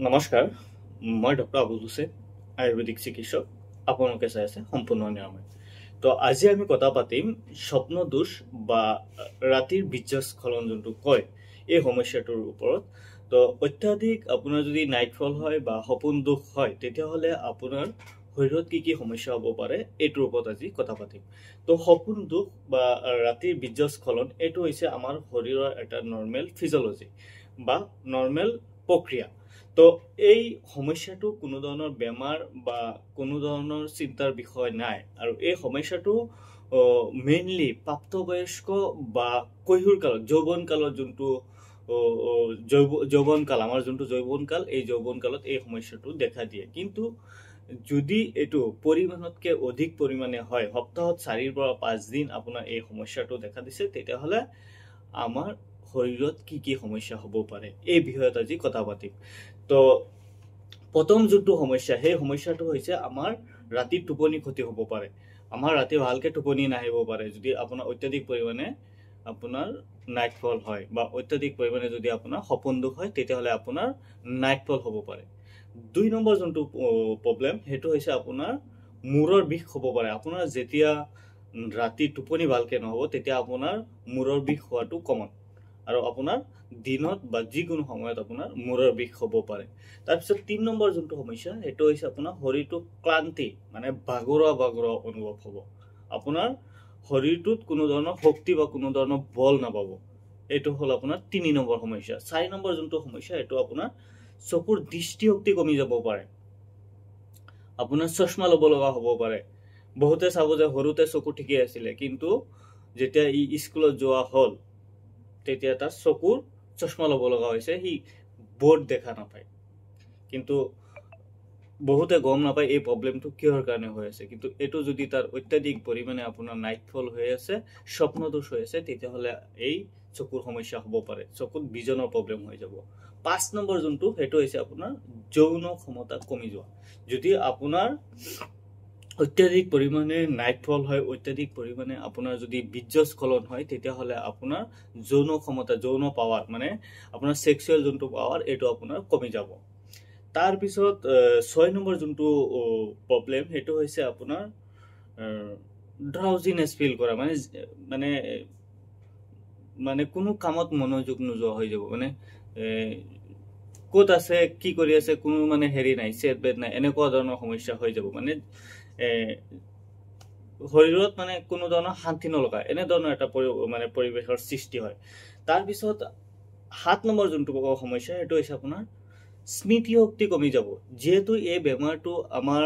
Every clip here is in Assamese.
নমস্কাৰ মই ডক্টৰ আবুল হুছেইন আয়ুৰ্বেদিক চিকিৎসক আপোনালোকে চাই আছে সম্পূৰ্ণ নিৰাময় তো আজি আমি কথা পাতিম স্বপ্ন দোষ বা ৰাতিৰ বীৰ্যস্খলন যোনটো কয় এই সমস্যাটোৰ ওপৰত তো অত্যাধিক আপোনাৰ যদি নাইটফল হয় বা সপোন দোষ হয় তেতিয়াহ'লে আপোনাৰ শৰীৰত কি সমস্যা হ'ব পাৰে এইটোৰ ওপৰত আজি কথা পাতিম তো সপোন দোষ বা ৰাতিৰ বীৰ্যস্খলন এইটো হৈছে আমাৰ শৰীৰৰ এটা নৰ্মেল ফিজিঅলজি বা নৰ্মেল প্ৰক্ৰিয়া তো এই সমস্যাটো কোনো ধৰণৰ বেমাৰ বা কোনো ধৰণৰ চিন্তাৰ বিষয় নাই আৰু এই সমস্যাটো মেইনলি প্ৰাপ্তবয়স্ক বা কৈশোৰ কালত যৌৱন কালত যোনটো যৌৱন কাল আমাৰ যোনটো যৌৱন কাল এই যৌৱন কালত এই সমস্যাটো দেখা দিয়ে কিন্তু যদি এইটো পৰিমাণতকৈ অধিক পৰিমাণে হয় সপ্তাহত 4 পৰা 5 দিন আপোনাৰ এই সমস্যাটো দেখা দিছে তেতিয়াহ'লে আমাৰ শৰীৰত কি সমস্যা হ'ব পাৰে এই বিষয়ত আজি কথা পাতিম তো প্ৰথম যোনটো সমস্যা সেই সমস্যাটো হৈছে আমাৰ ৰাতি টোপনি ক্ষতি হ'ব পাৰে আমাৰ ৰাতি ভালকৈ টোপনি নাহিব পাৰে যদি আপোনাৰ অত্যাধিক পৰিমাণে আপোনাৰ নাইটফল হয় বা অত্যাধিক পৰিমাণে যদি আপোনাৰ সপোন দোষ হয় তেতিয়াহ'লে আপোনাৰ নাইটফল হ'ব পাৰে 2 নম্বৰ যোনটো প্ৰব্লেম সেইটো হৈছে আপোনাৰ মূৰৰ বিষ হ'ব পাৰে আপোনাৰ যেতিয়া ৰাতি টোপনি ভালকৈ নহ'ব তেতিয়া আপোনাৰ মূৰৰ বিষ হোৱাটো কমন আৰু আপোনাৰ দিনত বা যিকোনো সময়ত আপোনাৰ মূৰৰ বিষ হ'ব পাৰে তাৰপিছত 3 নম্বৰ যোনটো সমস্যা সেইটো হৈছে আপোনাৰ শৰীৰটো ক্লান্তি মানে ভাগৰুৱা অনুভৱ হ'ব আপোনাৰ শৰীৰটোত কোনো ধৰণৰ শক্তি বা কোনো ধৰণৰ বল নাপাব এইটো হ'ল আপোনাৰ 3 নম্বৰ সমস্যা 4 নম্বৰ যোনটো সমস্যা এইটো আপোনাৰ চকুৰ দৃষ্টিশক্তি কমি যাব পাৰে আপোনাৰ চশমা ল'ব লগা হ'ব পাৰে বহুতে চাব যে সৰুতে চকু ঠিকে আছিলে কিন্তু যেতিয়া স্কুলত যোৱা হ'ল তেতিয়া তাৰ চকুৰ চশমা ল'ব লগা হৈছে সি বোৰ্ড দেখা নাপায় কিন্তু বহুতে গম নাপায় এই প্ৰব্লেমটো কিহৰ কাৰণে হৈ আছে কিন্তু এইটো যদি তাৰ অত্যাধিক পৰিমাণে আপোনাৰ নাইটফল হৈ আছে স্বপ্ন দোষ হৈ আছে তেতিয়াহ'লে এই চকুৰ সমস্যা হ'ব পাৰে চকুত ভিজনৰ প্ৰব্লেম হৈ যাব 5 নম্বৰ যোনটো সেইটো হৈছে আপোনাৰ যৌন ক্ষমতা কমি যোৱা যদি আপোনাৰ অত্যাধিক পৰিমাণে নাইটফল হয় অত্যাধিক পৰিমাণে আপোনাৰ যদি বীৰ্যস্খলন হয় তেতিয়াহ'লে আপোনাৰ যৌন ক্ষমতা যৌন পাৱাৰ মানে আপোনাৰ সেক্সুৱেল যোনটো পাৱাৰ এইটো আপোনাৰ কমি যাব তাৰ পিছত 6 নম্বৰ যোনটো প্ৰব্লেম সেইটো হৈছে আপোনাৰ ড্ৰাউজিনেছ ফিল কৰা মানে মানে কোনো কামত মনোযোগ নোযোৱা হৈ যাব মানে ক'ত আছে কি কৰি আছে কোনো মানে হেৰি নাই চেট বেট নাই এনেকুৱা ধৰণৰ সমস্যা হৈ যাব মানে শৰীৰত মানে কোনো ধৰণৰ শান্তি নলগা এনে ধৰণৰ এটা মানে পৰিৱেশৰ সৃষ্টি হয় তাৰ পিছত 7 নম্বৰ যোনটো সমস্যা সেইটো হৈছে আপোনাৰ স্মৃতি শক্তি কমি যাব যেহেতু এই বেমাৰটো আমাৰ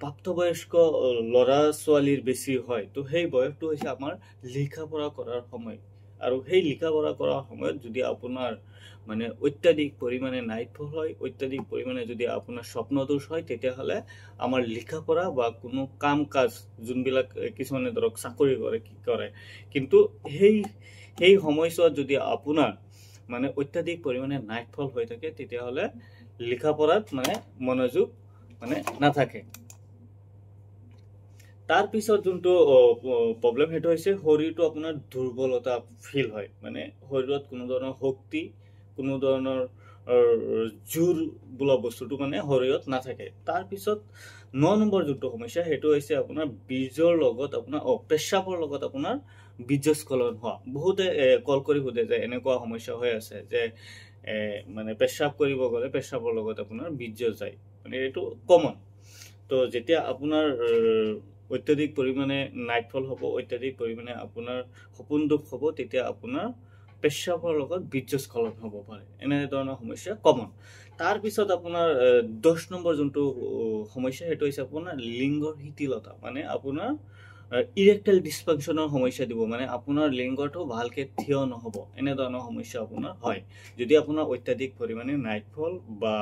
প্ৰাপ্তবয়স্ক ল'ৰা ছোৱালীৰ বেছি হয় তো সেই বয়সটো হৈছে আমাৰ লিখা পঢ়া কৰাৰ সময় আৰু সেই লিখা পঢ়া কৰাৰ সময়ত যদি আপোনাৰ মানে অত্যাধিক পৰিমাণে নাইটফল হয় অত্যাধিক পৰিমাণে যদি আপোনাৰ স্বপ্ন দোষ হয় তেতিয়াহ'লে আমাৰ লিখা পঢ়া বা কোনো কাম কাজ যোনবিলাক কিছুমানে ধৰক চাকৰি কৰে কি কৰে কিন্তু সেই সময়ছোৱাত যদি আপোনাৰ মানে অত্যাধিক পৰিমাণে নাইটফল হৈ থাকে তেতিয়াহ'লে লিখা পঢ়াত মানে মনোযোগ মানে নাথাকে তাৰ পিছত যোনটো প্ৰব্লেম সেইটো হৈছে শৰীৰটো আপোনাৰ দুৰ্বলতা ফিল হয় মানে শৰীৰত কোনো ধৰণৰ শক্তি কোনো ধৰণৰ জোৰ বোলা বস্তুটো মানে শৰীৰত নাথাকে তাৰ পিছত 9 নম্বৰ যোনটো সমস্যা সেইটো হৈছে আপোনাৰ বীৰ্যৰ লগত আপোনাৰ পেশাবৰ লগত আপোনাৰ বীৰ্যস্খলন হোৱা বহুতে কল কৰি সোধে যে এনেকুৱা সমস্যা হৈ আছে যে মানে পেশাব কৰিব গ'লে পেশাবৰ লগত আপোনাৰ বীৰ্য যায় মানে এইটো কমন তো যেতিয়া আপোনাৰ অত্যাধিক পৰিমাণে নাইটফল হ'ব অত্যাধিক পৰিমাণে আপোনাৰ সপোন দোষ হ'ব তেতিয়া আপোনাৰ পেশাবৰ লগত বীৰ্যস্খলন হ'ব পাৰে এনে ধৰণৰ সমস্যা কমন তাৰ পিছত আপোনাৰ 10 নম্বৰ যোনটো সমস্যা সেইটো হৈছে আপোনাৰ লিংগৰ শিথিলতা মানে আপোনাৰ ইৰেক্টাইল ডিছফাংচনৰ সমস্যা দিব মানে আপোনাৰ লিংগটো ভালকৈ থিয় নহ'ব এনে ধৰণৰ সমস্যা আপোনাৰ হয় যদি আপোনাৰ অত্যাধিক পৰিমাণে নাইটফল বা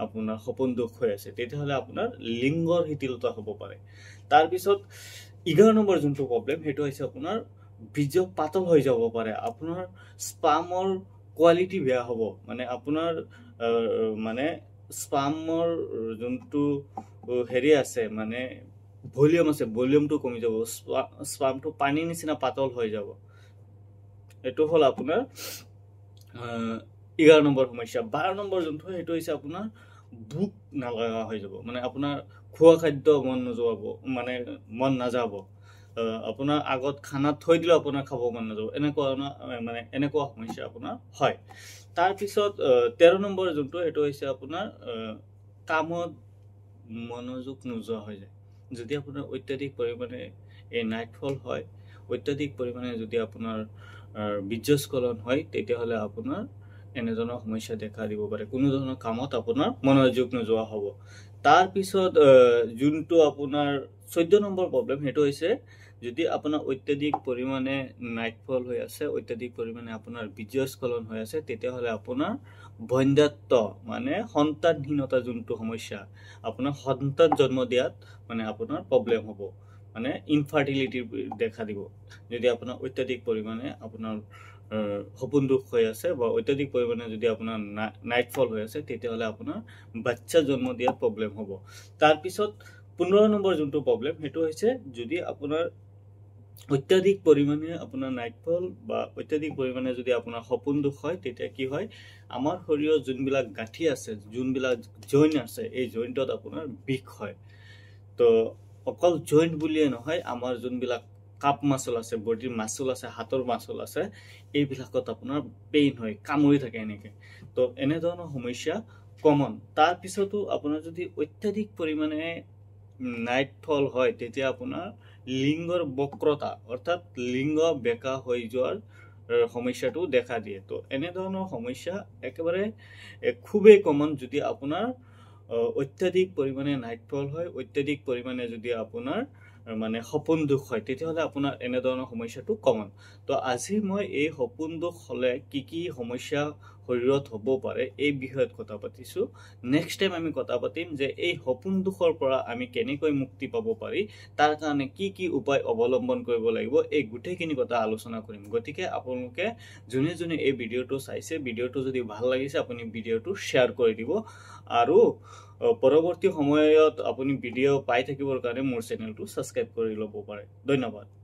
আপোনাৰ সপোন দোষ হৈ আছে তেতিয়াহ'লে আপোনাৰ লিংগৰ শিথিলতা হ'ব পাৰে তাৰ পিছত 11 নম্বৰ যোনটো প্ৰব্লেম সেইটো হৈছে আপোনাৰ বীৰ্য পাতল হৈ যাব পাৰে আপোনাৰ স্পামৰ কোৱালিটি বেয়া হ'ব মানে আপোনাৰ মানে স্পামৰ যোনটো হেৰি আছে মানে ভলিউম আছে ভলিউমটো কমি যাব স্পামটো পানীৰ নিচিনা পাতল হৈ যাব এইটো হ'ল আপোনাৰ 11 নম্বৰ সমস্যা 12 নম্বৰ যোনটো সেইটো হৈছে আপোনাৰ ভোক নালাগা হৈ যাব মানে আপোনাৰ খোৱা খাদ্য মন নাযাব আপোনাৰ আগত খানা থৈ দিলে আপোনাৰ খাব মন নাযাব এনেকুৱা সমস্যা আপোনাৰ হয় তাৰ পিছত 13 নম্বৰ যোনটো সেইটো হৈছে আপোনাৰ কামত মনোযোগ নোযোৱা হৈ যায় যদি আপোনাৰ অত্যাধিক পৰিমাণে এই নাইটফল হয় অত্যাধিক পৰিমাণে যদি আপোনাৰ বীৰ্যস্খলন হয় তেতিয়াহ'লে আপোনাৰ এনেধৰণৰ সমস্যা দেখা দিব পাৰে কোনো ধৰণৰ কামত আপোনাৰ মনোযোগ নোযোৱা হ'ব তাৰ পিছত যোনটো আপোনাৰ 14 নম্বৰ প্ৰবলেম হেটো হৈছে যদি আপোনাৰ অত্যাধিক পৰিমাণে নাইটফল হৈ আছে অত্যাধিক পৰিমাণে আপোনাৰ বীৰ্যস্খলন হৈ আছে তেতিয়াহ'লে আপোনাৰ বন্ধ্যাত্ব মানে সন্তানহীনতা যোনটো সমস্যা আপোনাৰ সন্তান জন্ম দিয়াত মানে আপোনাৰ প্ৰবলেম হ'ব মানে ইনফাৰ্টিলিটি দেখা দিব যদি আপোনাৰ অত্যাধিক পৰিমাণে আপোনাৰ সপোন দুখ হৈ আছে বা অত্যাধিক পৰিমাণে যদি আপোনাৰ নাইটফল হৈ আছে তেতিয়াহ'লে আপোনাৰ বাচ্চা জন্ম দিয়াত প্ৰবলেম হ'ব তাৰ পিছত 15 নম্বৰ যোনটো প্ৰবলেম হেটো হৈছে যদি আপোনাৰ অত্যাধিক পৰিমাণে আপোনাৰ নাইটফল বা অত্যাধিক পৰিমাণে যদি আপোনাৰ সপোন দুখ হয় তেতিয়া কি হয় আমাৰ শৰীৰৰ যোনবিলাক গাঁঠি আছে যোনবিলাক জইন্ট আছে এই জইন্টত আপোনাৰ বিষ হয় তো অকল জইন্ট বুলিয়ে নহয় আমাৰ যোনবিলাক কাপ মাসল আছে বডিৰ মাসল আছে হাতৰ মাসল আছে এইবিলাকত আপোনাৰ পেইন হয় কামুৰি থাকে এনেকে তো এনে ধৰণৰ সমস্যা কমন তাৰ পিছতো আপোনাৰ যদি অত্যাধিক পৰিমাণে নাইটফল হয় তেতিয়া আপোনাৰ লিংগৰ বক্ৰতা অৰ্থাৎ লিংগ বেকা হৈ যোৱাৰ সমস্যাটো দেখা দিয়ে তো এনে ধৰণৰ সমস্যা একেবাৰে খুবেই কমন যদি আপোনাৰ অত্যাধিক পৰিমাণে নাইটফল হয় অত্যাধিক পৰিমাণে যদি আপোনাৰ মানে সপোন দুখ হয় তেতিয়াহ'লে আপোনাৰ এনে ধৰণৰ সমস্যাটো কমন তো আজি মই এই সপোন দুখ হলে কি সমস্যা শৰীৰত হ'ব পাৰে এই বিষয়ত কথা পাতিছো নেক্সট টাইম আমি কথা পাতিম যে এই সপোন দুখৰ পৰা আমি কেনেকৈ মুক্তি পাব পাৰি তাৰ কাৰণে কি উপায় অৱলম্বন কৰিব লাগিব এই গুটেইখিনি কথা আলোচনা কৰিম গতিকে আপোনালোকে যোনে এই ভিডিওটো চাইছে ভিডিওটো যদি ভাল লাগিছে আপুনি ভিডিওটো শেয়াৰ কৰি দিব আৰু পৰৱৰ্তী সময়ত আপুনি ভিডিও পাই থাকিবৰ কাৰণে মোৰ চেনেলটো সাবস্ক্ৰাইব কৰি ল'ব পাৰে ধন্যবাদ